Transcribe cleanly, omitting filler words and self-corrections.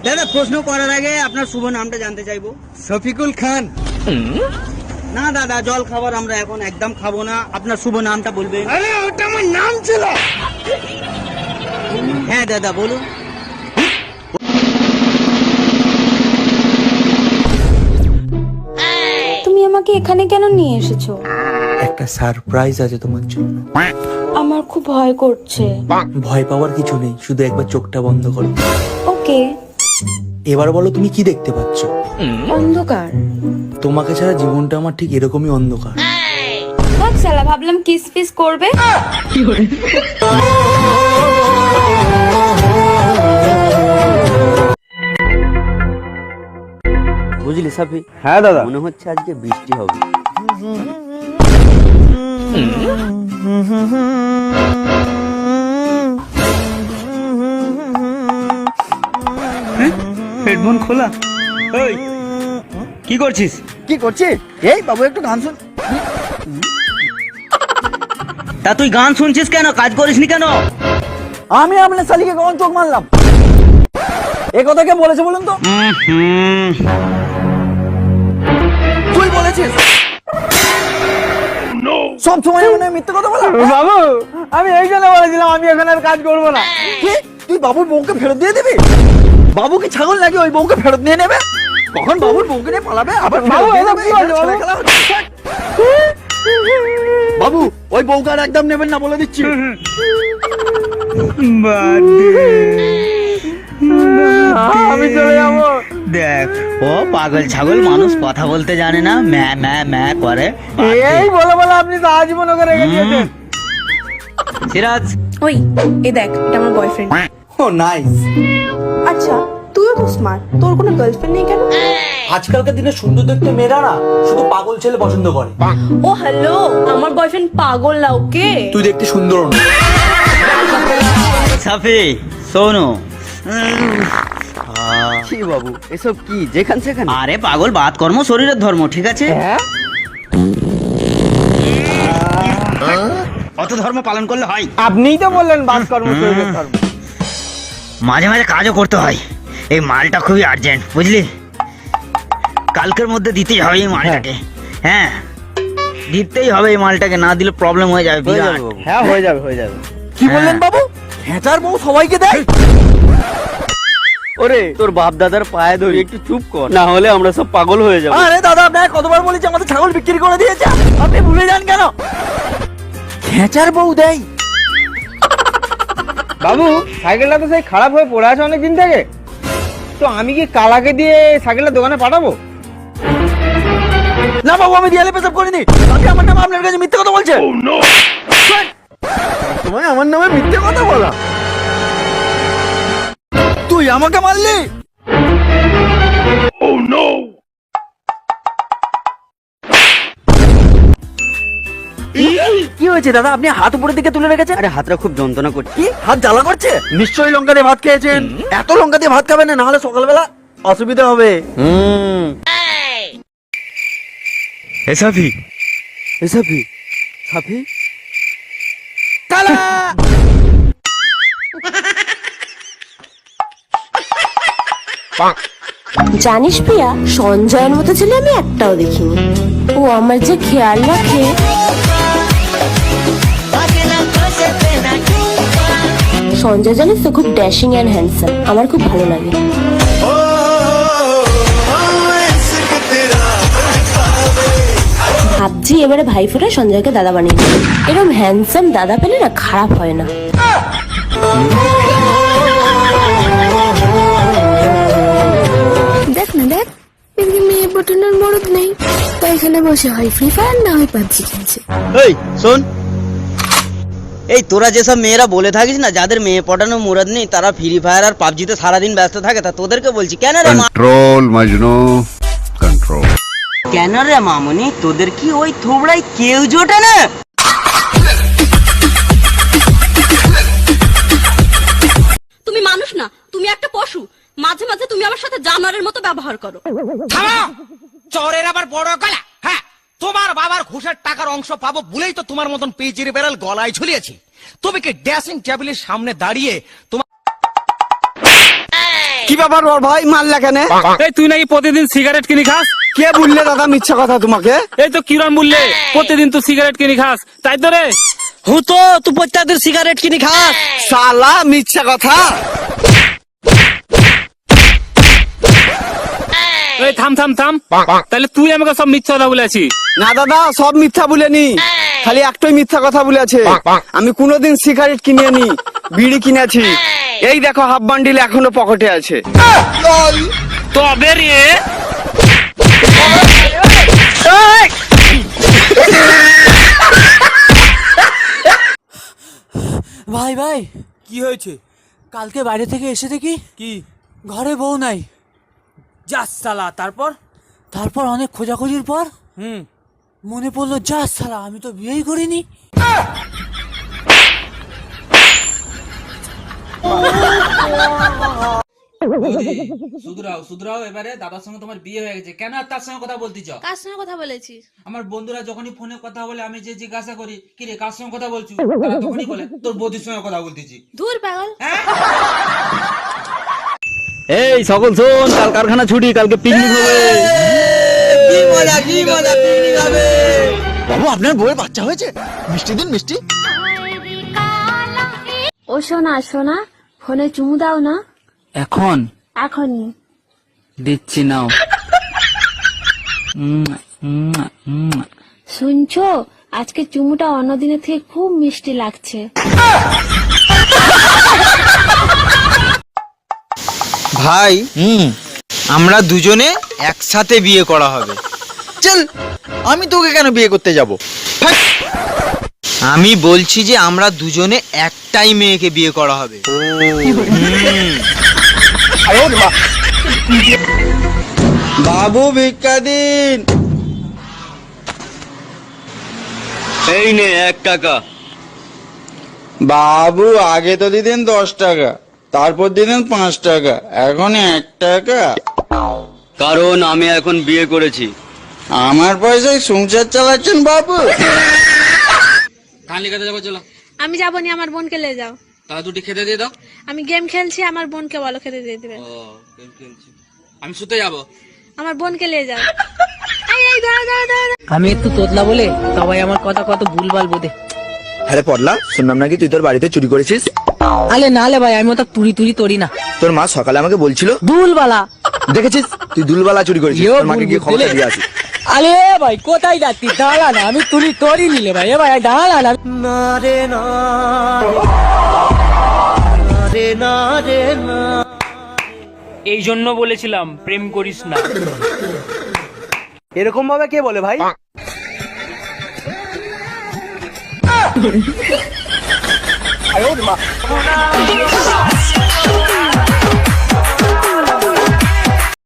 দাদা প্রশ্ন করার আগে আপনার শুভ নামটা জানতে চাইবো। শফিকুল খান। না দাদা, জল খাবার আমরা এখন একদম খাবো না, আপনার শুভ নামটা বলবেন। আরে ওটা আমার নাম ছিল। হ্যাঁ দাদা বলুন। তুমি আমাকে এখানে কেন নিয়ে এসেছো? একটা সারপ্রাইজ আছে তোমার জন্য। আমার খুব ভয় করছে। ভয় পাওয়ার কিছু নেই, শুধু একবার চোখটা বন্ধ করো। ওকে। এবার বলো তুমি কি দেখতে পাচ্ছ? অন্ধকার। তোমাকে ছাড়া জীবনটা আমার ঠিক এরকমই অন্ধকার। ভাগ শালা, ভাবলাম কিস পিস করবে। বুঝলি সাফি? হ্যাঁ দাদা। মনে হচ্ছে আজকে বৃষ্টি হবে। হেডফোন খোলা? ওই কি করছিস? কি করছিস? এই বাবু একটু গান শুন। তা তুই গান শুনছিস কেন, কাজ করিসনি কেন? আমি আপনার শালিকে কখন চোখ মারলাম? এ কথা কে বলেছে বলুন তো? তুই বলেছিস? সব সময় মনে মিথ্যে কথা বলা? বাবু আমি এই জন্য বলেছিলাম আমি এখানে আর কাজ করবো না। কি তুই বাবুর বউকে ফেরত দিয়ে দিবি? বাবু কি ছাগল নাকি ওই বউকে ফেরত নিয়ে নেবে? কখন বাবুর বউকে নিয়ে পালাবে আবার বাবু বাবু ওই বউকে আর একদম নেবেন না বলে দিচ্ছি। আমি চলে যাবো। দেখ ও পাগল ছাগল মানুষ, কথা বলতে জানে না, ম্যা ম্যা ম্যা করে। এই বলে বলে আপনি তো আজীবন ওকে রেখে দিয়েছেন। সিরাজ ওই এই দেখ, এটা আমার বয়ফ্রেন্ড। ও নাইস। আচ্ছা তুইও তো স্মার্ট, তোর কোনো গার্লফ্রেন্ড নেই কেন? আজকালকার দিনে সুন্দর দেখতে মেয়েরা না শুধু পাগল ছেলে পছন্দ করে। ও হ্যালো, আমার বয়ফ্রেন্ড পাগল না, ওকে? তুই দেখতে সুন্দর না। সাফি শোনো। কি বাবু এসব কি যেখান সেখানে? আরে পাগল, বাত কর্ম শরীরের ধর্ম, ঠিক আছে? অত ধর্ম পালন করলে হয়? আপনিই তো বললেন বাস কর্ম শরীরের ধর্ম। মাঝে মাঝে কাজও করতে হয়। এই মালটা খুবই আর্জেন্ট, বুঝলি? কালকের মধ্যে দিতেই হবে এই মালটাকে। হ্যাঁ দিতেই হবে এই মালটাকে, না দিলে প্রবলেম হয়ে যাবে বিরাট। হ্যাঁ হয়ে যাবে হয়ে যাবে। কি বললেন বাবু? খেঁচার বউ সবাইকে দেয়? ওরে তোর বাপ দাদার পায়ে ধরি, একটু চুপ কর, না হলে আমরা সব পাগল হয়ে যাবো। আরে দাদা আপনাকে কতবার বলেছি আমাদের ছাগল বিক্রি করে দিয়েছে, আপনি ভুলে যান কেন? খেঁচার বউ দেয়? বাবু সাইকেলটা তো সেই খারাপ হয়ে পড়ে আছে অনেকদিন থেকে, তো আমি কি কালাকে দিয়ে সাইকেলটা দোকানে পাঠাবো? না বাবু আমি দেয়ালে পেশাব করিনি, আপনি আমার নামে আপনার কাছে মিথ্যে কথা বলছেন। তোমায় আমার নামে মিথ্যে কথা বলা? তুই আমাকে মারলি? কি হয়েছে দাদা, আপনি হাত উপরের দিকে তুলে রেখেছেন? আরে হাতটা খুব যন্ত্রণা করছে। কি হাত জ্বালা করছে? নিশ্চয়ই লঙ্কা দিয়ে ভাত খেয়েছেন। এত লঙ্কা দিয়ে ভাত খাবেন না, হলে সকালবেলা অসুবিধা হবে। সাফি সাফি সাফি কালা জানিস প্রিয়া, সঞ্জয়ের মতো ছেলে আমি একটাও দেখিনি। ও আমার যে খেয়াল রাখে। সঞ্জয় জানিস তো খুব ড্যাশিং অ্যান্ড হ্যান্ডসাম, আমার খুব ভালো লাগে। ভাবছি এবারে ভাইফোঁটায় সঞ্জয়কে দাদা বানিয়ে দেবো। এরকম হ্যান্ডসাম দাদা পেলে না খারাপ হয় না। দেখ না দেখ, এদিকে মেয়ে পটানোর মরদ নেই, তাই এখানে বসে হয় ফ্রি ফায়ার না হয় পাবজি খেলছে। এই শোন, এই তোরা যেসব মেয়েরা বলে থাকিস না যাদের মেয়ে পটানো মুরাদ নেই, তারা ফ্রি ফায়ার আর পাবজিতে সারাদিন ব্যস্ত থাকে, তা তোদেরকে বলছি কেন রে কন্ট্রোল মজনু কন্ট্রোল। কেন রে মামনি, তোদের কি ওই থোবড়াই কেউ জোটে না? তুমি মানুষ না, তুমি একটা পশু। মাঝে মাঝে তুমি আমার সাথে জানোয়ারের মতো ব্যবহার করো। চোরের আবার বড় গলা। হ্যাঁ তোমার বাবার ঘুষের টাকার অংশ পাবো বলেই তো তোমার মতন পেজির বেড়াল গলায় ঝুলিয়েছি। তুমি কি ড্রেসিং টেবিলের সামনে দাঁড়িয়ে তোমার কি ব্যাপার ওর ভাই মারলা কেন? এই তুই নাকি প্রতিদিন সিগারেট কিনে খাস? কে বললে দাদা মিথ্যা কথা তোমাকে? এই তো কিরণ বললে প্রতিদিন তুই সিগারেট কিনে খাস, তাই তো রে? হু তো তুই প্রত্যেকদিন সিগারেট কিনে খাস। শালা মিথ্যা কথা। এই থাম থাম থাম, তাহলে তুই আমাকে সব মিথ্যা কথা বলেছিস? না দাদা সব মিথ্যা বলেনি, খালি একটাই মিথ্যা কথা বলেছে। আমি কোনোদিন সিগারেট কিনে নি, বিড়ি কিনেছি। এই দেখো হাফ বান্ডিল এখনো পকেটে আছে। তবে রে ভাই ভাই কি হয়েছে? কালকে বাইরে থেকে এসে দেখি কি ঘরে বউ নাই। যাস সালা, তারপর? তারপর অনেক খোঁজাখুঁজির পর মনে পড়লো, যাস সালা আমি তো বিয়েই করিনি। শুধরাও এবারে দাদার সঙ্গে তোমার বিয়ে হয়ে গেছে, কেন আর তার সঙ্গে কথা বলতেছ? কার সঙ্গে কথা বলেছিস? আমার বন্ধুরা যখনই ফোনে কথা বলে আমি যে জিজ্ঞাসা করি কি রে কার সঙ্গে কথা বলছো, তারা তখনই বলে তোর বৌদির সঙ্গে কথা বলতেছি। দূর পাগল। এই সকল শোন, কাল কারখানা ছুটি, কালকে পিকনিক হবে। কি মজা পিকনিক হবে। বাবু আপনার বউয়ের বাচ্চা হয়েছে, মিষ্টি দিন মিষ্টি। ও সোনা সোনা, ফোনে চুমু দাও না। এখন এখনই দিচ্ছি নাও। শুনছো, আজকে চুমুটা অন্যদিনের থেকে খুব মিষ্টি লাগছে। ভাই আমরা দুজনে একসাথে বিয়ে করা হবে। চল, আমি তোকে কেন বিয়ে করতে যাব? আমি বলছি যে আমরা দুজনে একটাই মেয়েকে বিয়ে করা হবে। বাবু ভিক্ষা দিন। এই নে 1 টাকা। বাবু আগে তো দিতেন 10 টাকা, তারপর দিতেন 5 টাকা, এখন 1 টাকা। কারণ আমি এখন বিয়ে করেছি। আমার পয়সায় সংসার চালাচ্ছেন বাবু। ধান লিখাতে যাবো, চলো। আমি যাবো নি, আমার বোনকে নিয়ে যাও। তাহলে দুটি খেতে দিয়ে দাও। আমি গেম খেলছি, আমার বোনকে বলো খেতে দিয়ে দিবে। ও গেম খেলছি, আমি শুতে যাবো। আমার বোনকে নিয়ে যাও। এই দাঁড়া দাঁড়া দাঁড়া। আমি একটু তোতলা বলে সবাই আমার কথা কত ভুলভাল বোধে। আরে পড়লা, শুনলাম নাকি তুই তোর বাড়িতে চুরি করেছিস? আলে না লে ভাই, আমি ওটা তুড়ি তরি না। তোর মা সকালে আমাকে বলছিল দুলবালা দেখেছিস তুই দুলবালা চুরি করেছিস। তোর মাকে গিয়ে খবরটা দিয়ে আসি। আলে ভাই কোথায় যাচ্ছি, দাঁড়া না, আমি তুড়ি তরি নিলে ভাই। এ ভাই দাঁড়া না। না রে না রে না রে না। এই জন্য বলেছিলাম প্রেম করিস না। এরকম ভাবে কে বলে ভাই? আরে